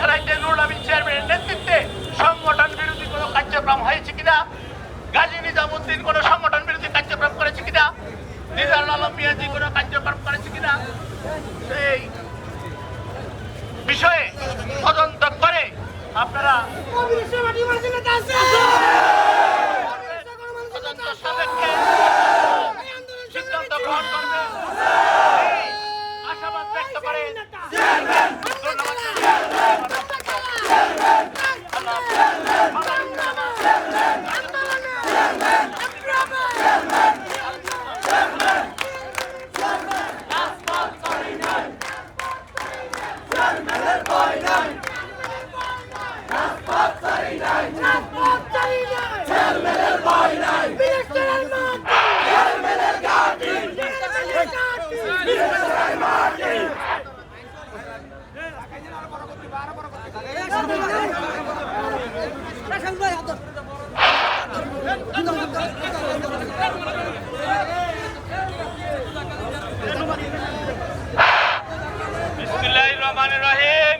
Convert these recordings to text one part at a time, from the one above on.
মিরসরাইতে নুরুল আমিন চেয়ারম্যানের নেতৃত্বে সংগঠন বিরোধী কোনো কার্যক্রম হয়েছে কিনা, গাজী নিজামুদ্দিন কোনো সংগঠন বিরোধী কার্যক্রম করেছে কিনা, নিজার আলম মিয়াজি কোনো কার্যক্রম করেছে কিনা, সেই বিষয়ে তদন্ত করে আপনারা তদন্ত সাপেক্ষে সিদ্ধান্ত গ্রহণ করবে আশাবাদ ব্যক্ত করে বিসমিল্লাহির রহমানির রহিম।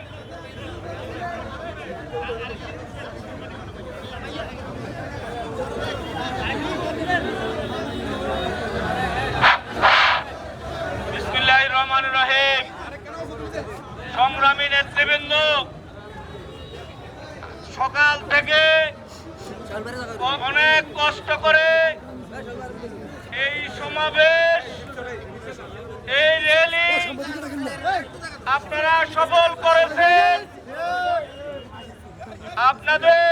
বিসমিল্লাহির রহমানির রহিম। সংগ্রামী নেতৃবৃন্দ, সকাল থেকে অনেক কষ্ট করে এই সমাবেশ, এই র্যালি আপনারা সফল করেছেন। আপনাদের